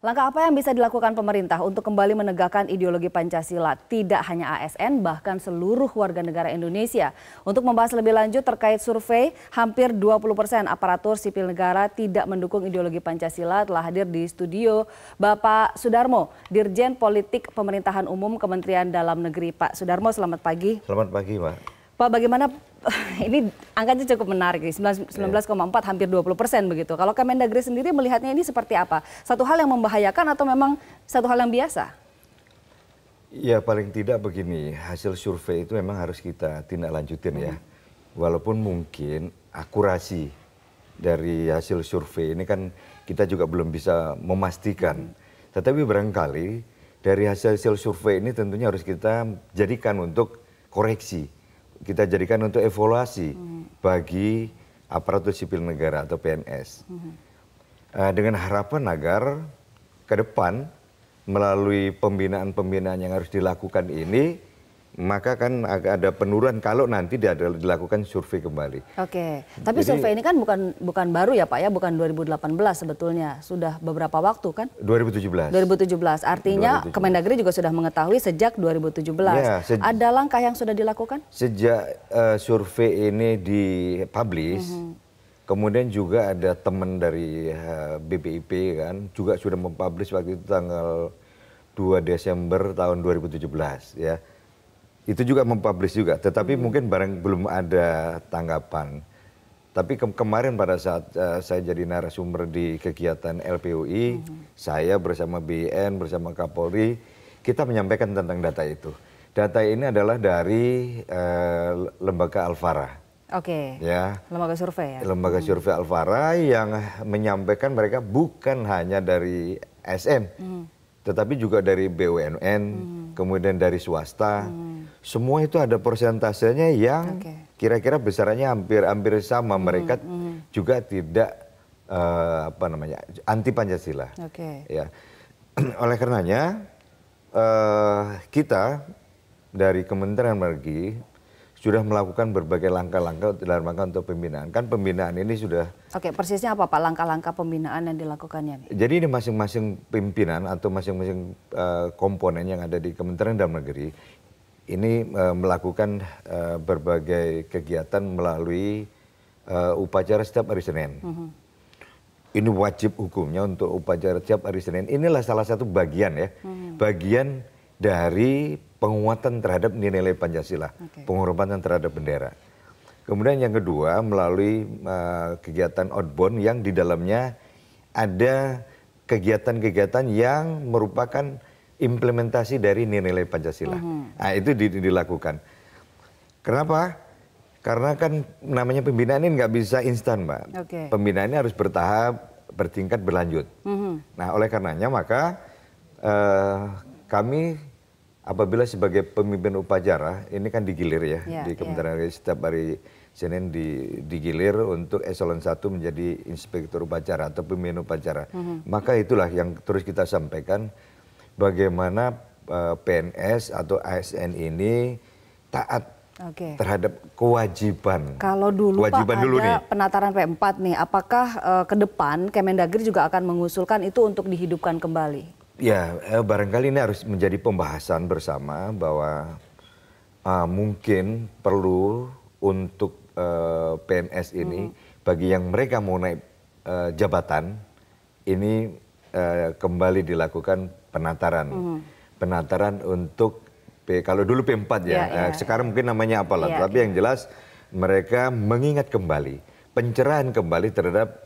Langkah apa yang bisa dilakukan pemerintah untuk kembali menegakkan ideologi Pancasila? Tidak hanya ASN, bahkan seluruh warga negara Indonesia. Untuk membahas lebih lanjut terkait survei, hampir 20% aparatur sipil negara tidak mendukung ideologi Pancasila telah hadir di studio Bapak Sudarmo, Dirjen Politik Pemerintahan Umum Kementerian Dalam Negeri. Pak Sudarmo, selamat pagi. Selamat pagi, Pak. Pak, bagaimana ini angkanya cukup menarik nih, 19,4 hampir 20% begitu. Kalau Kemendagri sendiri melihatnya ini seperti apa? Satu hal yang membahayakan atau memang satu hal yang biasa? Ya paling tidak begini, hasil survei itu memang harus kita tindak lanjutin ya. Walaupun mungkin akurasi dari hasil survei ini kan kita juga belum bisa memastikan. Tetapi barangkali dari hasil survei ini tentunya harus kita jadikan untuk koreksi. Kita jadikan untuk evaluasi bagi aparatur sipil negara atau PNS. Dengan harapan agar ke depan melalui pembinaan-pembinaan yang harus dilakukan ini, maka kan ada penurunan kalau nanti dilakukan survei kembali. Oke, tapi survei ini kan bukan baru ya Pak ya, bukan 2018 sebetulnya, sudah beberapa waktu kan? 2017. 2017, artinya 2017. Kemendagri juga sudah mengetahui sejak 2017. Ya, ada langkah yang sudah dilakukan? Sejak survei ini dipublish, kemudian juga ada teman dari BPIP kan, juga sudah mempublish waktu itu tanggal 2 Desember tahun 2017 ya. Itu juga mempublish juga, tetapi mungkin belum ada tanggapan. Tapi kemarin pada saat saya jadi narasumber di kegiatan LPUI, saya bersama BIN, bersama Kapolri, kita menyampaikan tentang data itu. Data ini adalah dari lembaga Alfara. Oke, ya, lembaga survei ya? Lembaga survei Alfara yang menyampaikan mereka bukan hanya dari ASN, tetapi juga dari BUMN, kemudian dari swasta. Semua itu ada persentasenya yang kira-kira besarannya hampir sama. Mereka juga tidak anti Pancasila. Ya. Oleh karenanya kita dari Kementerian Energi sudah melakukan berbagai langkah-langkah dalam rangka untuk pembinaan. Kan pembinaan ini sudah... Oke, persisnya apa Pak langkah-langkah pembinaan yang dilakukannya? Jadi ini masing-masing pimpinan atau masing-masing komponen yang ada di Kementerian Dalam Negeri ini melakukan berbagai kegiatan melalui upacara setiap hari Senin. Ini wajib hukumnya untuk upacara setiap hari Senin. Inilah salah satu bagian ya, bagian dari penguatan terhadap nilai-nilai Pancasila, penghormatan terhadap bendera. Kemudian yang kedua melalui kegiatan outbound yang di dalamnya ada kegiatan-kegiatan yang merupakan implementasi dari nilai-nilai Pancasila. Nah itu dilakukan. Kenapa? Karena kan namanya pembinaan ini nggak bisa instan, Mbak. Pembinaan ini harus bertahap, bertingkat, berlanjut. Nah oleh karenanya maka kami apabila sebagai pemimpin upacara, ini kan digilir ya, di Kementerian Negeri setiap hari Senin digilir untuk eselon 1 menjadi inspektur upacara atau pemimpin upacara. Maka itulah yang terus kita sampaikan, bagaimana PNS atau ASN ini taat terhadap kewajiban. Kalau dulu Pak ada penataran P4 nih, apakah ke depan Kemendagri juga akan mengusulkan itu untuk dihidupkan kembali? Ya, barangkali ini harus menjadi pembahasan bersama bahwa mungkin perlu untuk PNS ini, bagi yang mereka mau naik jabatan, ini kembali dilakukan penataran. Penataran untuk, kalau dulu P4 ya, sekarang mungkin namanya apalah, tapi yang jelas mereka mengingat kembali, pencerahan kembali terhadap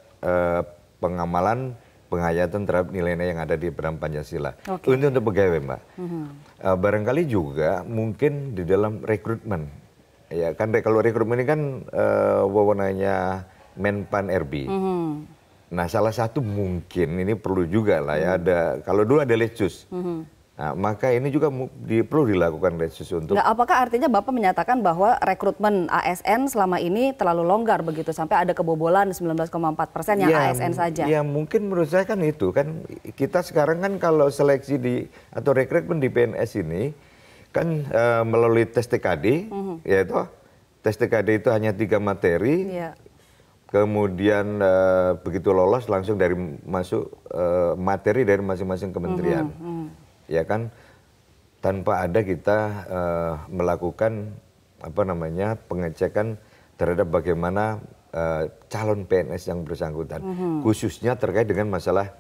pengamalan, penghayatan terhadap nilai-nilai yang ada di dalam Pancasila. Ini untuk pegawai, Mbak. Barangkali juga mungkin di dalam rekrutmen. Ya kan kalau rekrutmen ini kan wewenangnya Menpan RB. Nah salah satu mungkin ini perlu juga lah ya, ada kalau dulu ada Letsus. Nah, maka ini juga perlu dilakukan Letsus untuk... apakah artinya Bapak menyatakan bahwa rekrutmen ASN selama ini terlalu longgar begitu, sampai ada kebobolan 19,4% yang ASN saja? Ya mungkin menurut saya kan itu, kan kita sekarang kan kalau seleksi atau rekrutmen di PNS ini, kan melalui tes TKD, yaitu tes TKD itu hanya 3 materi, kemudian begitu lolos langsung dari masuk materi dari masing-masing kementerian, ya kan, tanpa ada kita melakukan pengecekan terhadap bagaimana calon PNS yang bersangkutan, khususnya terkait dengan masalah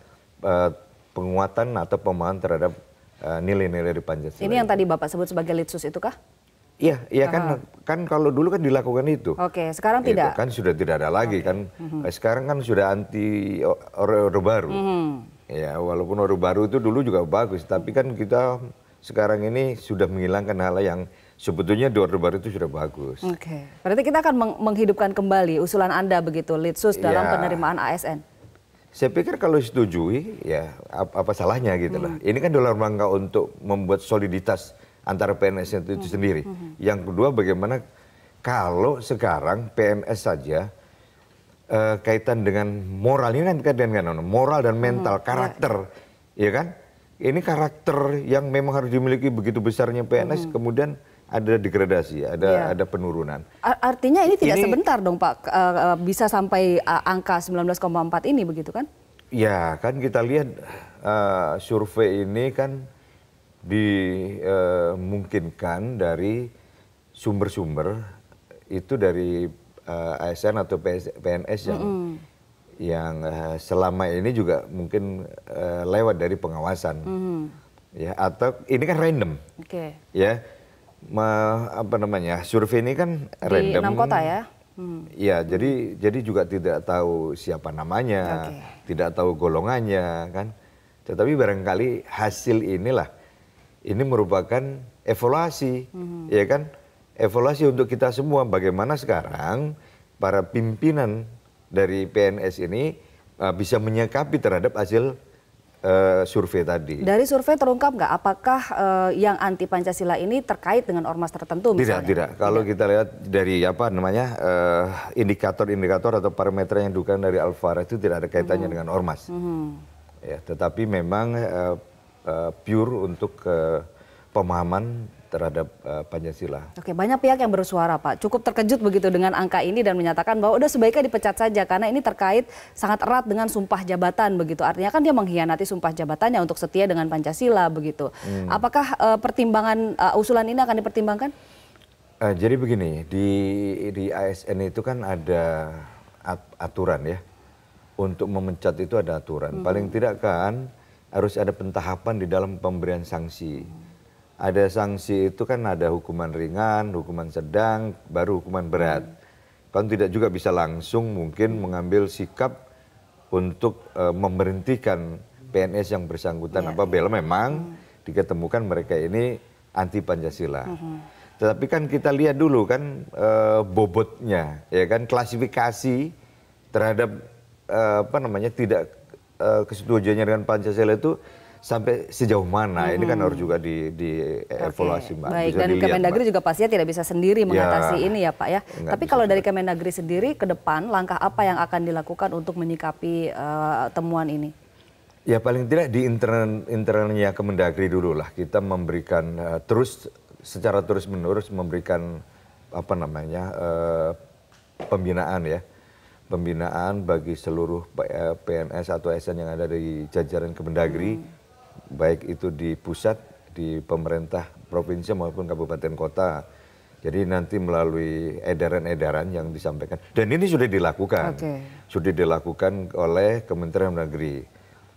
penguatan atau pemahaman terhadap nilai-nilai di Pancasila. Ini yang tadi Bapak sebut sebagai litsus itu kah? Iya, iya kan kalau dulu kan dilakukan itu. Oke, sekarang tidak. Kan sudah tidak ada lagi kan. Sekarang kan sudah anti orde baru. Ya, walaupun orde baru itu dulu juga bagus, tapi kan kita sekarang ini sudah menghilangkan hal yang sebetulnya di orde baru itu sudah bagus. Oke, berarti kita akan menghidupkan kembali usulan Anda begitu, litsus dalam penerimaan ASN. Saya pikir kalau disetujui, ya apa salahnya gitu lah. Ini kan dalam rangka untuk membuat soliditas antara PNS itu sendiri. Yang kedua, bagaimana kalau sekarang PNS saja kaitan dengan moral, ini kan kaitan dengan moral dan mental, karakter, ya kan? Ini karakter yang memang harus dimiliki begitu besarnya PNS, kemudian ada degradasi, ada penurunan. Artinya ini tidak sebentar dong Pak, bisa sampai angka 19,4 ini begitu kan? Ya kan kita lihat survei ini kan dimungkinkan dari sumber-sumber itu dari ASN atau PNS yang selama ini juga mungkin lewat dari pengawasan, ya, atau ini kan random, ya, survei ini kan random di 6 kota ya. Ya, jadi juga tidak tahu siapa namanya, tidak tahu golongannya kan, tetapi barangkali hasil inilah. Ini merupakan evaluasi, ya kan? Evaluasi untuk kita semua. Bagaimana sekarang para pimpinan dari PNS ini bisa menyikapi terhadap hasil survei tadi. Dari survei terungkap nggak apakah yang anti Pancasila ini terkait dengan ormas tertentu misalnya? Tidak. Kalau kita lihat dari indikator-indikator atau parameter yang digunakan dari Alfara itu tidak ada kaitannya dengan ormas. Ya, tetapi memang pure untuk pemahaman terhadap Pancasila. Oke, banyak pihak yang bersuara Pak, cukup terkejut begitu dengan angka ini dan menyatakan bahwa udah sebaiknya dipecat saja karena ini terkait sangat erat dengan sumpah jabatan begitu. Artinya kan dia mengkhianati sumpah jabatannya untuk setia dengan Pancasila begitu. Apakah pertimbangan usulan ini akan dipertimbangkan? Jadi begini, di ASN itu kan ada aturan ya. Untuk memecat itu ada aturan. Paling tidak kan harus ada pentahapan di dalam pemberian sanksi. Ada sanksi itu kan ada hukuman ringan, hukuman sedang, baru hukuman berat. Kan tidak juga bisa langsung mungkin mengambil sikap untuk memberhentikan PNS yang bersangkutan apabila memang diketemukan mereka ini anti Pancasila. Tetapi kan kita lihat dulu kan bobotnya, ya kan, klasifikasi terhadap tidak kesetujuannya dengan Pancasila itu sampai sejauh mana. Ini kan harus juga dievaluasi Mbak. Baik, dan Kemendagri juga pastinya tidak bisa sendiri mengatasi ini ya Pak ya. Tapi kalau dari Kemendagri sendiri ke depan langkah apa yang akan dilakukan untuk menyikapi temuan ini? Ya paling tidak di internalnya Kemendagri dulu lah kita memberikan secara terus menerus memberikan pembinaan ya. Pembinaan bagi seluruh PNS atau ASN yang ada di jajaran Kemendagri, baik itu di pusat, di pemerintah provinsi maupun kabupaten kota. Jadi nanti melalui edaran-edaran yang disampaikan. Dan ini sudah dilakukan. Sudah dilakukan oleh Kementerian Negeri.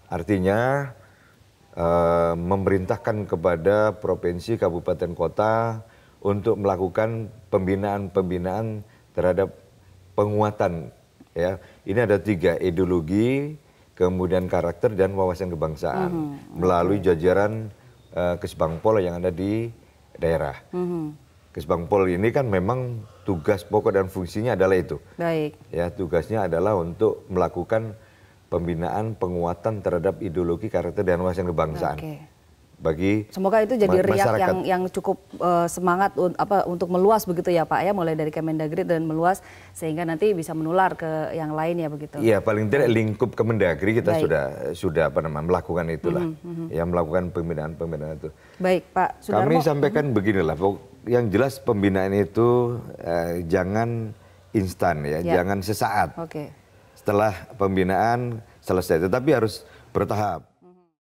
Artinya memerintahkan kepada provinsi, kabupaten, kota untuk melakukan pembinaan terhadap penguatan. Ya, ini ada 3, ideologi, kemudian karakter dan wawasan kebangsaan melalui jajaran Kesbangpol yang ada di daerah. Kesbangpol ini kan memang tugas pokok dan fungsinya adalah itu. Baik. Ya, tugasnya adalah untuk melakukan pembinaan penguatan terhadap ideologi, karakter dan wawasan kebangsaan. Bagi semoga itu jadi riak yang cukup semangat untuk meluas begitu ya Pak ya, mulai dari Kemendagri dan meluas sehingga nanti bisa menular ke yang lain ya begitu. Iya, paling tidak lingkup Kemendagri kita sudah melakukan itulah. Ya, melakukan pembinaan itu. Baik Pak Sudarmo. Kami sampaikan beginilah, yang jelas pembinaan itu jangan instan ya, jangan sesaat. Oke. Setelah pembinaan selesai, tetapi harus bertahap.